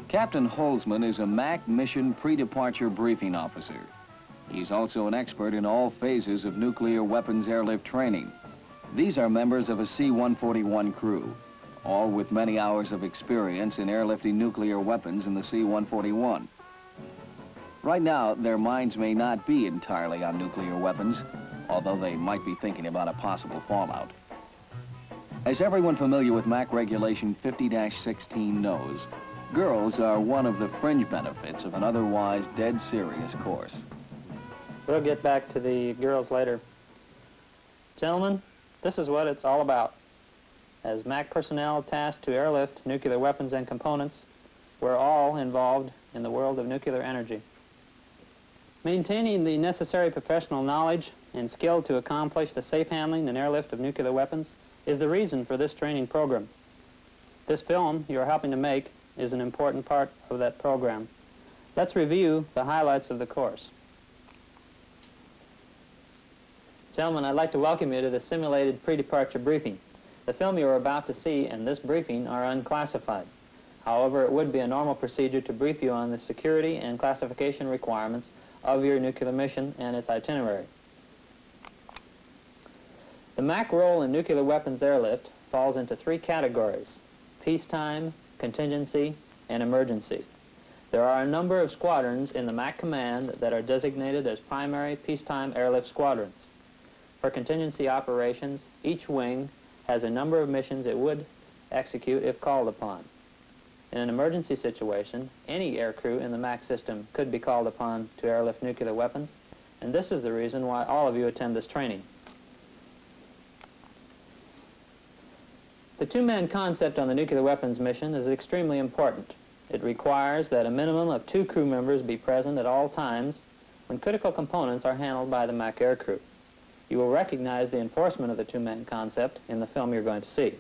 Captain Holzman is a MAC mission pre-departure briefing officer. He's also an expert in all phases of nuclear weapons airlift training. These are members of a C-141 crew, all with many hours of experience in airlifting nuclear weapons in the C-141. Right now, their minds may not be entirely on nuclear weapons, although they might be thinking about a possible fallout. As everyone familiar with MAC Regulation 50-16 knows, girls are one of the fringe benefits of an otherwise dead serious course. We'll get back to the girls later. Gentlemen, this is what it's all about. As MAC personnel tasked to airlift nuclear weapons and components, we're all involved in the world of nuclear energy. Maintaining the necessary professional knowledge and skill to accomplish the safe handling and airlift of nuclear weapons is the reason for this training program. This film you're helping to make is an important part of that program. Let's review the highlights of the course. Gentlemen, I'd like to welcome you to the simulated pre-departure briefing. The film you are about to see and this briefing are unclassified. However, it would be a normal procedure to brief you on the security and classification requirements of your nuclear mission and its itinerary. The MAC role in nuclear weapons airlift falls into three categories: peacetime, contingency, and emergency. There are a number of squadrons in the MAC command that are designated as primary peacetime airlift squadrons. For contingency operations, each wing has a number of missions it would execute if called upon. In an emergency situation, any aircrew in the MAC system could be called upon to airlift nuclear weapons, and this is the reason why all of you attend this training. The two-man concept on the nuclear weapons mission is extremely important. It requires that a minimum of 2 crew members be present at all times when critical components are handled by the MAC aircrew. You will recognize the enforcement of the two-man concept in the film you're going to see.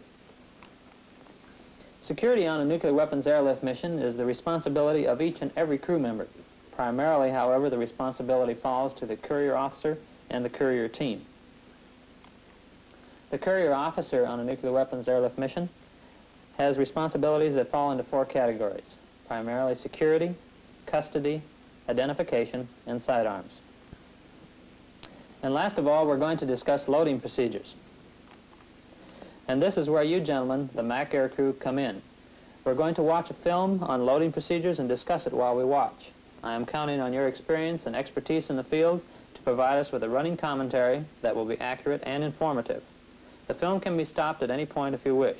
Security on a nuclear weapons airlift mission is the responsibility of each and every crew member. Primarily, however, the responsibility falls to the courier officer and the courier team. The courier officer on a nuclear weapons airlift mission has responsibilities that fall into 4 categories: primarily security, custody, identification, and sidearms. And last of all, we're going to discuss loading procedures. And this is where you gentlemen, the MAC aircrew, come in. We're going to watch a film on loading procedures and discuss it while we watch. I am counting on your experience and expertise in the field to provide us with a running commentary that will be accurate and informative. The film can be stopped at any point if you wish,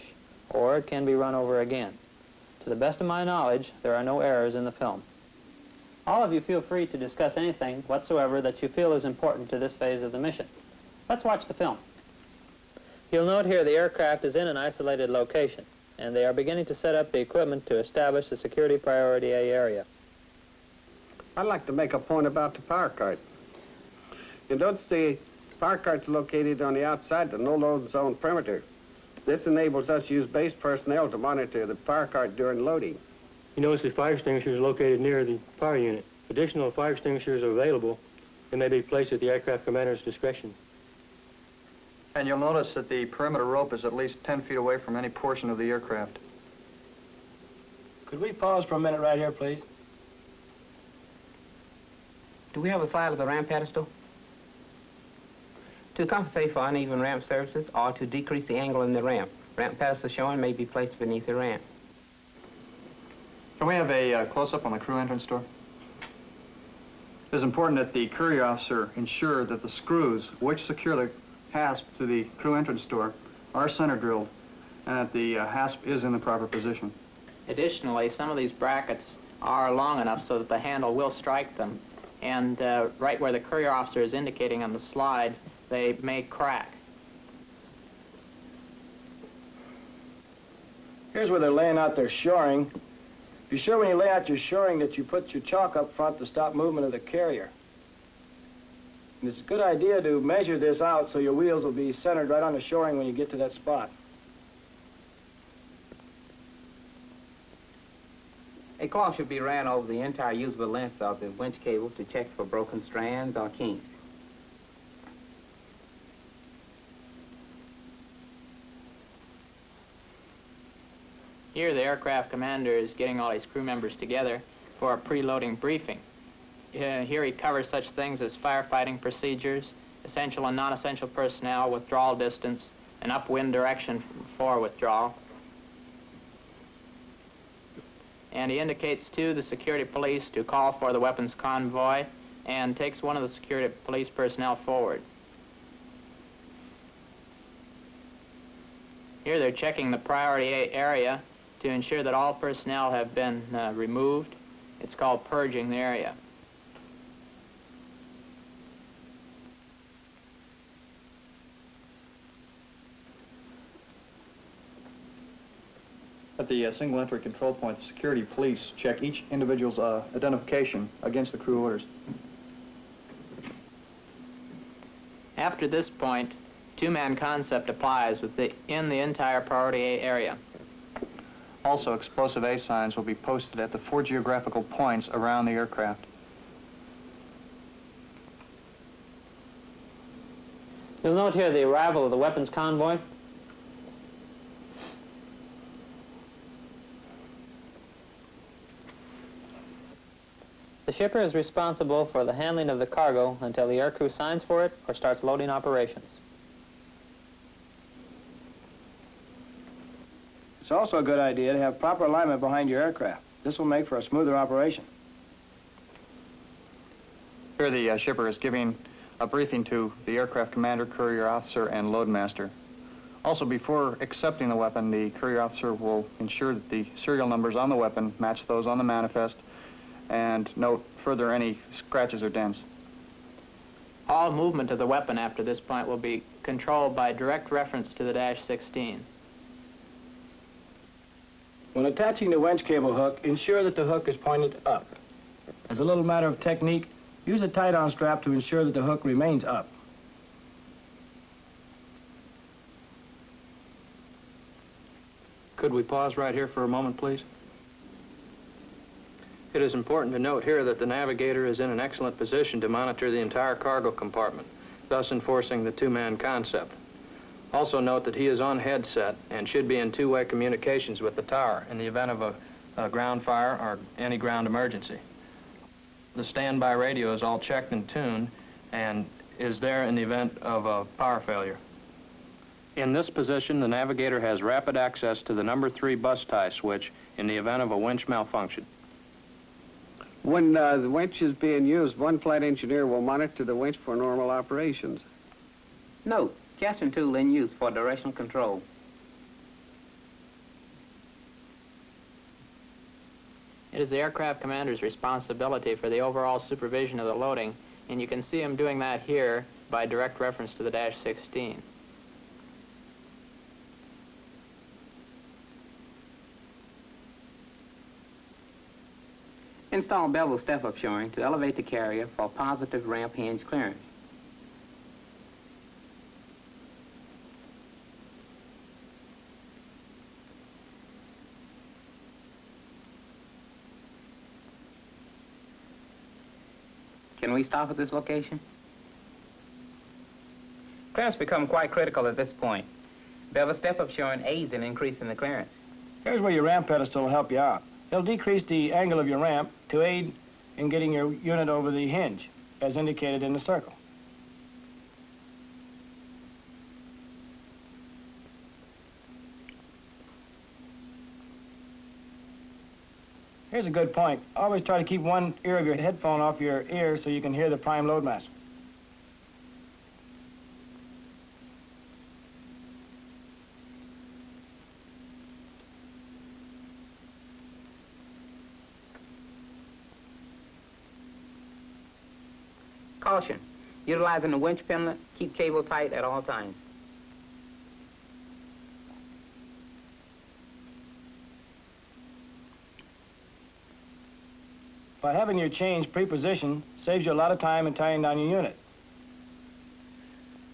or it can be run over again. To the best of my knowledge, there are no errors in the film. All of you feel free to discuss anything whatsoever that you feel is important to this phase of the mission. Let's watch the film. You'll note here the aircraft is in an isolated location, and they are beginning to set up the equipment to establish the security priority A area. I'd like to make a point about the power cart. You notice the power cart's located on the outside the no-load zone perimeter. This enables us to use base personnel to monitor the power cart during loading. You notice the fire extinguisher is located near the fire unit. If additional fire extinguishers are available, they may be placed at the aircraft commander's discretion. And you'll notice that the perimeter rope is at least 10 feet away from any portion of the aircraft. Could we pause for a minute right here, please? Do we have a slide of the ramp pedestal? To compensate for uneven ramp surfaces or to decrease the angle in the ramp, ramp pedestal showing may be placed beneath the ramp. Can we have a close-up on the crew entrance door? It is important that the courier officer ensure that the screws which secure the hasp to the crew entrance door are center drilled and that the hasp is in the proper position. Additionally, some of these brackets are long enough so that the handle will strike them, and right where the courier officer is indicating on the slide, they may crack. Here's where they're laying out their shoring. Be sure when you lay out your shoring that you put your chalk up front to stop movement of the carrier. And it's a good idea to measure this out so your wheels will be centered right on the shoring when you get to that spot. A cloth should be ran over the entire usable length of the winch cable to check for broken strands or kinks. Here, the aircraft commander is getting all his crew members together for a preloading briefing. Here he covers such things as firefighting procedures, essential and non-essential personnel, withdrawal distance, and upwind direction for withdrawal. And he indicates to the security police to call for the weapons convoy and takes one of the security police personnel forward. Here they're checking the priority area to ensure that all personnel have been removed. It's called purging the area. At the single entry control point, security police check each individual's identification against the crew orders. After this point, two-man concept applies in the entire priority A area. Also, explosive A signs will be posted at the 4 geographical points around the aircraft. You'll note here the arrival of the weapons convoy. The shipper is responsible for the handling of the cargo until the aircrew signs for it or starts loading operations. It's also a good idea to have proper alignment behind your aircraft. This will make for a smoother operation. Here the shipper is giving a briefing to the aircraft commander, courier officer, and loadmaster. Also, before accepting the weapon, the courier officer will ensure that the serial numbers on the weapon match those on the manifest and note further any scratches or dents. All movement of the weapon after this point will be controlled by direct reference to the -16. When attaching the winch cable hook, ensure that the hook is pointed up. As a little matter of technique, use a tie-down strap to ensure that the hook remains up. Could we pause right here for a moment, please? It is important to note here that the navigator is in an excellent position to monitor the entire cargo compartment, thus enforcing the two-man concept. Also note that he is on headset and should be in two-way communications with the tower in the event of a ground fire or any ground emergency. The standby radio is all checked and tuned and is there in the event of a power failure. In this position, the navigator has rapid access to the number 3 bus tie switch in the event of a winch malfunction. When the winch is being used, one flight engineer will monitor the winch for normal operations. Note, gesture tool in use for directional control. It is the aircraft commander's responsibility for the overall supervision of the loading, and you can see him doing that here by direct reference to the -16. Install bevel step-up shoring to elevate the carrier for positive ramp hinge clearance. Can we stop at this location? Clearance becomes quite critical at this point. Bevel step-up shoring aids in increasing the clearance. Here's where your ramp pedestal will help you out. It'll decrease the angle of your ramp to aid in getting your unit over the hinge, as indicated in the circle. Here's a good point. Always try to keep one ear of your headphone off your ear so you can hear the prime loadmaster. Caution. Utilizing the winch pinion, keep cable tight at all times. By having your chains pre-positioned saves you a lot of time in tying down your unit.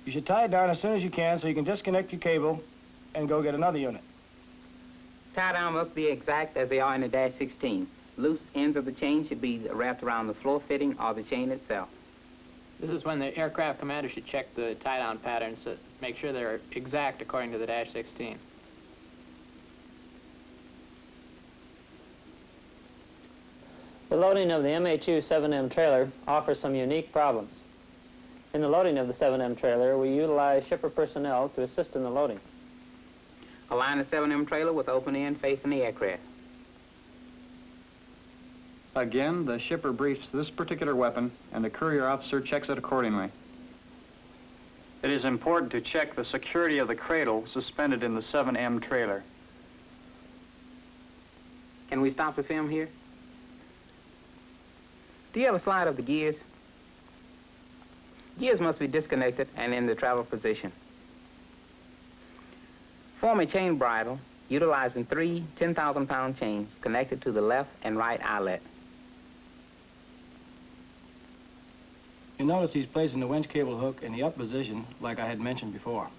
You should tie it down as soon as you can so you can disconnect your cable and go get another unit. Tie down must be exact as they are in the -16. Loose ends of the chain should be wrapped around the floor fitting or the chain itself. This is when the aircraft commander should check the tie-down patterns to make sure they're exact according to the -16. The loading of the MHU 7M trailer offers some unique problems. In the loading of the 7M trailer, we utilize shipper personnel to assist in the loading. Align the 7M trailer with open end facing the aircraft. Again, the shipper briefs this particular weapon, and the courier officer checks it accordingly. It is important to check the security of the cradle suspended in the 7M trailer. Can we stop the film here? Do you have a slide of the gears? Gears must be disconnected and in the travel position. Form a chain bridle utilizing 3 10,000-pound chains connected to the left and right eyelet. You notice he's placing the winch cable hook in the up position like I had mentioned before.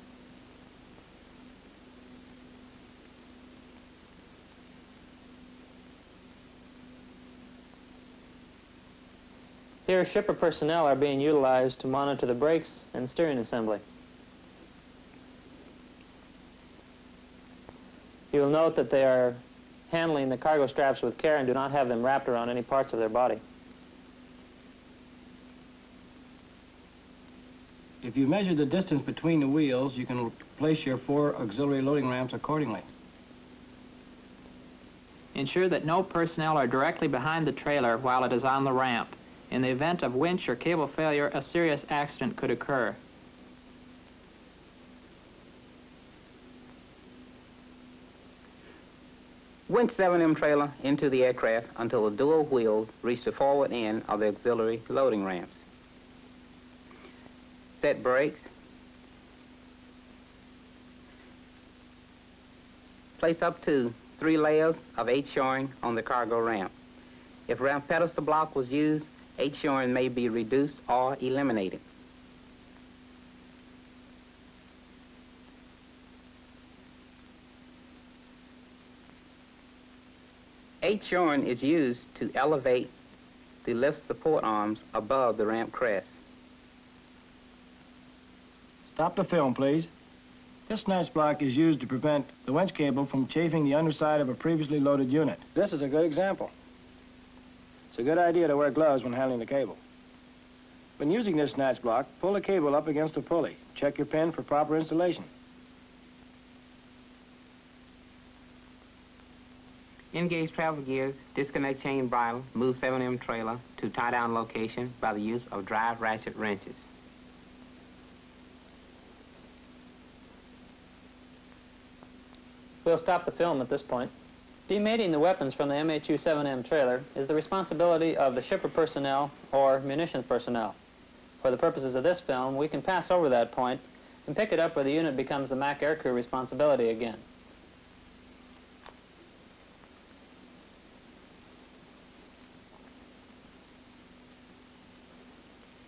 Here, shipper personnel are being utilized to monitor the brakes and steering assembly. You will note that they are handling the cargo straps with care and do not have them wrapped around any parts of their body. If you measure the distance between the wheels, you can place your 4 auxiliary loading ramps accordingly. Ensure that no personnel are directly behind the trailer while it is on the ramp. In the event of winch or cable failure, a serious accident could occur. Winch 7M trailer into the aircraft until the dual wheels reach the forward end of the auxiliary loading ramps. Set brakes. Place up to 3 layers of 8 shoring on the cargo ramp. If ramp pedestal block was used, 8 shoring may be reduced or eliminated. Eight shoring is used to elevate the lift support arms above the ramp crest. Stop the film, please. This snatch block is used to prevent the winch cable from chafing the underside of a previously loaded unit. This is a good example. It's a good idea to wear gloves when handling the cable. When using this snatch block, pull the cable up against a pulley. Check your pin for proper installation. Engage travel gears, disconnect chain bridle, move 7M trailer to tie-down location by the use of drive ratchet wrenches. We'll stop the film at this point. Demating the weapons from the MHU 7M trailer is the responsibility of the shipper personnel or munitions personnel. For the purposes of this film, we can pass over that point and pick it up where the unit becomes the MAC aircrew responsibility again.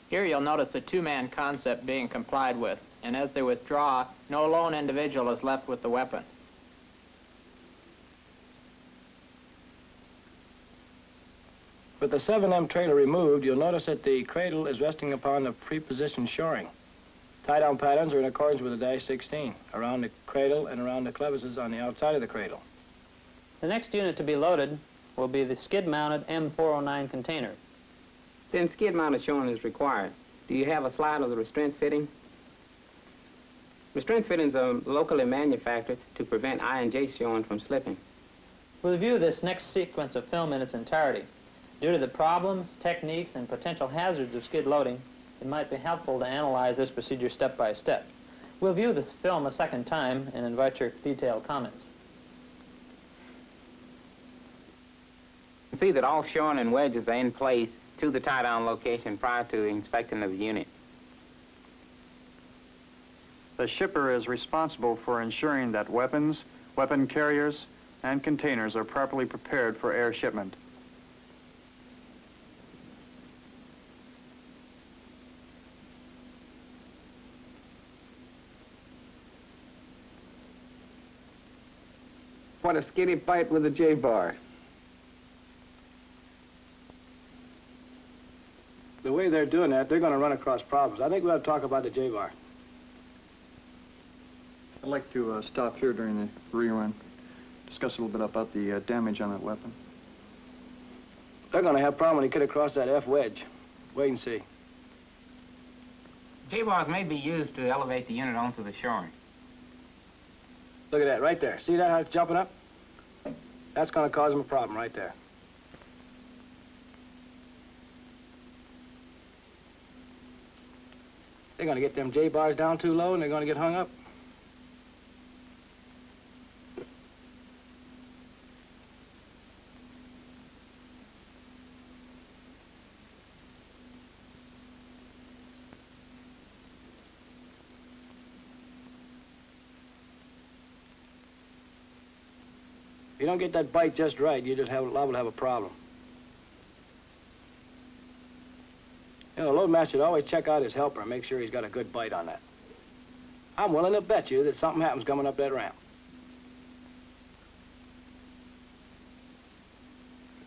Here you'll notice the two-man concept being complied with, and as they withdraw, no lone individual is left with the weapon. With the 7M trailer removed, you'll notice that the cradle is resting upon the pre-positioned shoring. Tie-down patterns are in accordance with the -16, around the cradle and around the clevises on the outside of the cradle. The next unit to be loaded will be the skid-mounted M409 container. Then skid-mounted shoring is required. Do you have a slide of the restraint fitting? Restraint fittings are locally manufactured to prevent I&J shoring from slipping. We'll view this next sequence of film in its entirety. Due to the problems, techniques, and potential hazards of skid loading, it might be helpful to analyze this procedure step by step. We'll view this film a second time and invite your detailed comments. See that all shoring and wedges are in place to the tie-down location prior to inspection of the unit. The shipper is responsible for ensuring that weapons, weapon carriers, and containers are properly prepared for air shipment. What a skinny bite with a J-bar. The way they're doing that, they're going to run across problems. I think we ought to talk about the J-bar. I'd like to stop here during the rerun, discuss a little bit about the damage on that weapon. They're going to have a problem when you get across that F wedge. Wait and see. J-bars may be used to elevate the unit onto the shoring. Look at that, right there. See that, how it's jumping up? That's going to cause them a problem right there. They're going to get them J-bars down too low, and they're going to get hung up. If you don't get that bite just right, you just liable to have a problem. You know, the loadmaster should always check out his helper and make sure he's got a good bite on that. I'm willing to bet you that something happens coming up that ramp.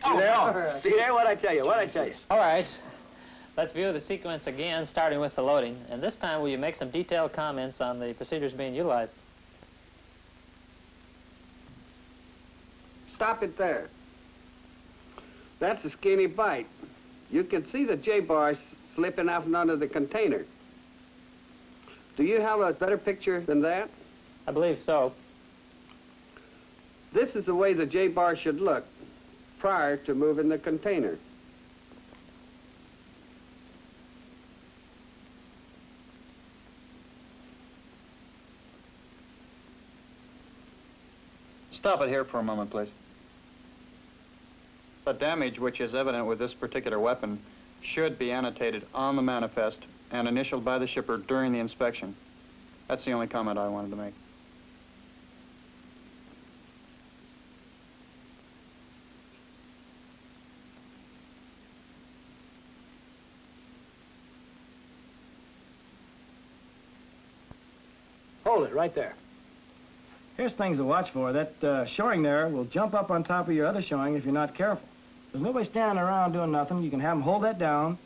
See there? See there? What'd I tell you? What'd I tell you? All right. Let's view the sequence again, starting with the loading. And this time, will you make some detailed comments on the procedures being utilized? Stop it there. That's a skinny bite. You can see the J-bars slipping out from under the container. Do you have a better picture than that? I believe so. This is the way the J-bar should look prior to moving the container. Stop it here for a moment, please. The damage which is evident with this particular weapon should be annotated on the manifest and initialed by the shipper during the inspection. That's the only comment I wanted to make. Hold it right there. Here's things to watch for. That shoring there will jump up on top of your other shoring if you're not careful. There's nobody standing around doing nothing. You can have them hold that down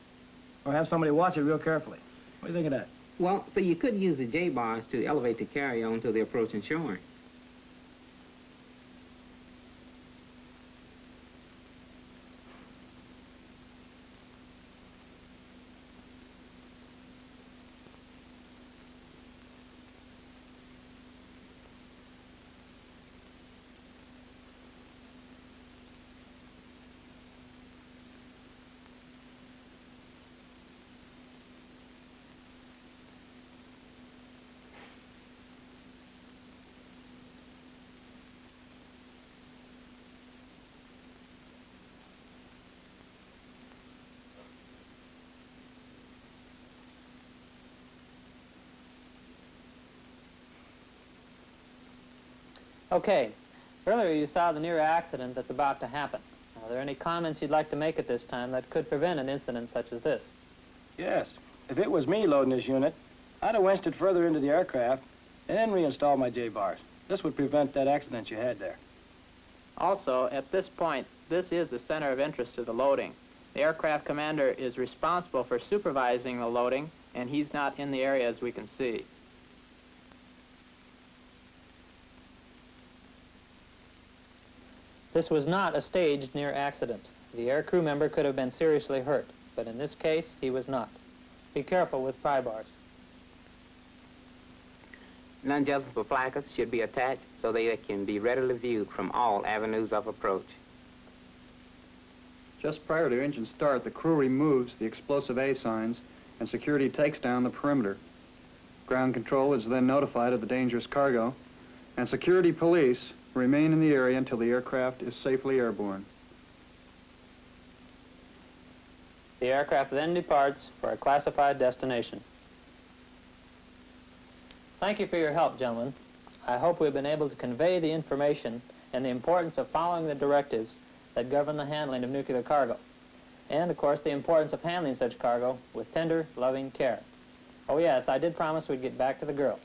or have somebody watch it real carefully. What do you think of that? Well, so you could use the J-bars to elevate the carrier onto the approaching shoring. Okay. Earlier you saw the near accident that's about to happen. Are there any comments you'd like to make at this time that could prevent an incident such as this? Yes. If it was me loading this unit, I'd have winched it further into the aircraft and then reinstalled my J-bars. This would prevent that accident you had there. Also, at this point, this is the center of interest to the loading. The aircraft commander is responsible for supervising the loading, and he's not in the area as we can see. This was not a staged near accident. The air crew member could have been seriously hurt, but in this case, he was not. Be careful with pry bars. Non-adjustable placards should be attached so they can be readily viewed from all avenues of approach. Just prior to engine start, the crew removes the explosive A signs and security takes down the perimeter. Ground control is then notified of the dangerous cargo, and security police remain in the area until the aircraft is safely airborne. The aircraft then departs for a classified destination. Thank you for your help, gentlemen. I hope we've been able to convey the information and the importance of following the directives that govern the handling of nuclear cargo, and, of course, the importance of handling such cargo with tender, loving care. Oh, yes, I did promise we'd get back to the girls.